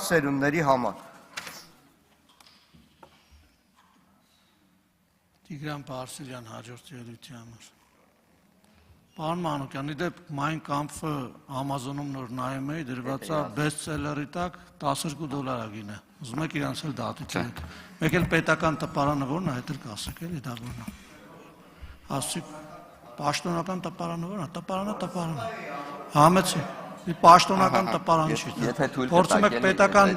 սերունդների համար։ Տիգրան Պարսելյան, հաջորդ ելույթի համար։ Պարոն Մանուկյան, իդեպ Mein Kampf-ը Amazon-ում նոր նայում էի, դրված է բեսթսելերի տակ $12 գինը։ Ուզում եք իրանց էլ դատի։ Մեկ էլ պետական տպարանը որն է, այդ էլ կասեք էլի դա որն է։ Ասիկ պաշտոնական տպարանը որն է, տպարանը։ Համեցի։ Պաշտոնական տպարան չի։ Փորձում եք պետական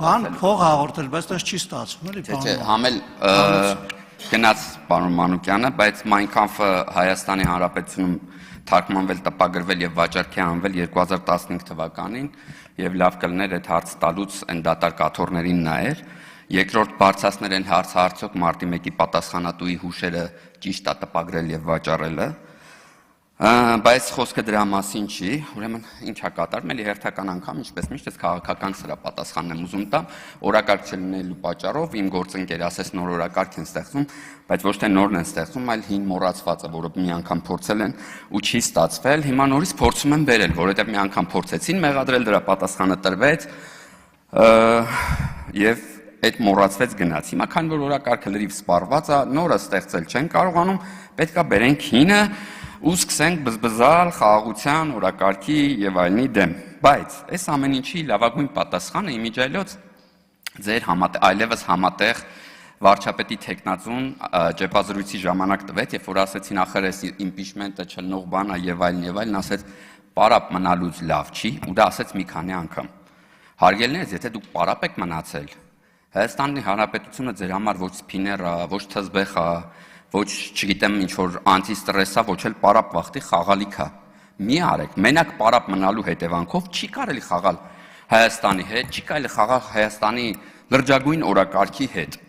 բան փող հաղորդել, բայց դա չի ստացվում, էլի բան։ Չէ, համել գնաց պարոն Մանուկյանը, բայց Mein Kampf-ը Հայաստանի Հանրապետությունում թարգմանվել, տպագրվել եւ վաճառքի անվել 2015 թվականին եւ լավ կլներ այդ հարց տալուց այն դատար կաթոռներին նայեր։ Երկրորդ բարձրացնել են հարցը արդյոք մարտի 1-ի պատասխանատուի հուշերը ճիշտ է տպագրել եւ վաճառելը։ Բայց խոսքը դրա մասին չի, ուրեմն ինչա կատարվում, էլի հերթական անգամ, ինչպես միշտ քաղաքական սրա պատասխանն եմ ուզում տամ, օրակարգ չլինելու պատճառով իմ գործընկերը ասես նոր օրակարգ են ստեղծում, բայց ոչ թե նորն են ստեղծում, այլ հին մոռացվածը, որը մի անգամ փորձել են ու չի ստացվել, հիմա նորից փորձում են բերել, որովհետև մի անգամ փորձեցին մեղադրել, դրա պատասխանը տրվեց եւ այդ մոռացվեց գնաց։ Հիմա քանի որ օրակարգը լրիվ սպառված է, նորը ստեղծել չեն կարողանում, պետքա բերենք հինը ու սկսենք բզբզալ խաղաղության, օրակարգի եւ այլնի դեմ։ Բայց այս ամեն ինչի լավագույն պատասխանը իմիջիայլոց ձեր այլևս համատեղ վարչապետի տեխնացուն ճեպազրույցի ժամանակ տվեց, երբ որ ասեցին ախր այս իմպիչմենտը չլնող բան է եւ այլն, ասեց պարապ մնալուց լավ չի, ու դա ասեց մի քանի անգամ։ Հարգելիներս, եթե դուք պարապ եք մնացել, Հայաստանի Հանրապետությունը ձեր համար ոչ սփիներ է, ոչ թզբեղ է, ոչ չգիտեմ ինչ որ անտիստրես է, ոչ էլ պարապ վախտի խաղալիք է։ Մի արեք, մենակ պարապ մնալու հետևանքով չի կարելի խաղալ Հայաստանի հետ, չի կարելի խաղալ Հայաստանի լրջագույն օրակարգի հետ։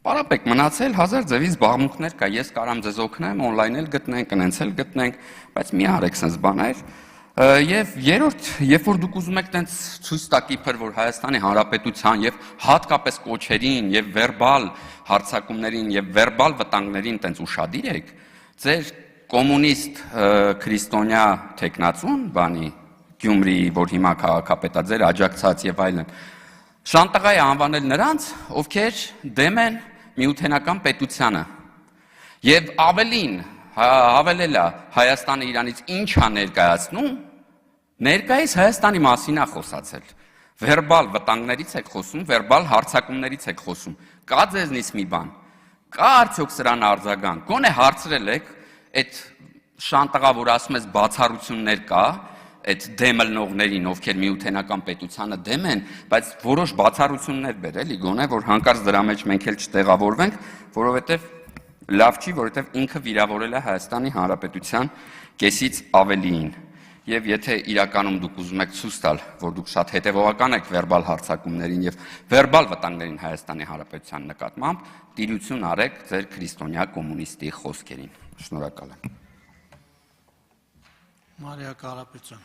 Պարապ եք մնացել, հազար ձևի զբաղմունքներ կա, ես կարամ ձեզ օգնեմ, օնլայն էլ գտնենք, ընենց էլ գտնենք, բայց մի արեք sense բաներ։ Եվ երրորդ, երբ որ դուք ուզում եք տենց ցույց տաք իբր որ Հայաստանի Հանրապետության եւ հատկապես կոչերին եւ վերբալ հարցակումներին եւ վերբալ վտանգներին տենց ուշադիր եք, ձեր կոմունիստ քրիստոնյա տեխնացուն բանի Գյումրի, որ հիմա քաղաքապետ է, ձեր աջակցած եւ այլն, շանտաղայ անվանել նրանց, ովքեր դեմ են միութենական պետությանը եւ ավելին հավելելա Հայաստանը իրանից ինչ է ներկայացնում, ներկայիս Հայաստանի մասին է խոսացել, վերբալ վտանգներից եք խոսում, վերբալ հարցակումներից եք խոսում, կա ձեզնից մի բան, կա արդյոք սրան արձագանք, գոնե հարցրել եք, այդ շանտաղա, որ ասում ես բացառություններ կա, այդ դեմ ելնողներին, ովքեր միութենական պետությանը դեմ են, բայց որոշ բացառություններ բեր, էլի, գոնե, որ հանկարծ դրա մեջ մենք էլ չտեղավորվենք, որովհետև լավ չի, որովհետև ինքը վիրավորել է Հայաստանի Հանրապետության կեսից ավելիին։ Եվ եթե իրականում դուք ուզում եք ցույց տալ, որ դուք շատ հետևողական եք վերբալ հարցակումներին եւ վերբալ վտանգներին Հայաստանի Հանրապետության նկատմամբ, տիրություն արեք ձեր քրիստոնյա կոմունիստի խոսքերին։ Շնորհակալ եմ։ Մարիա Կարապետյան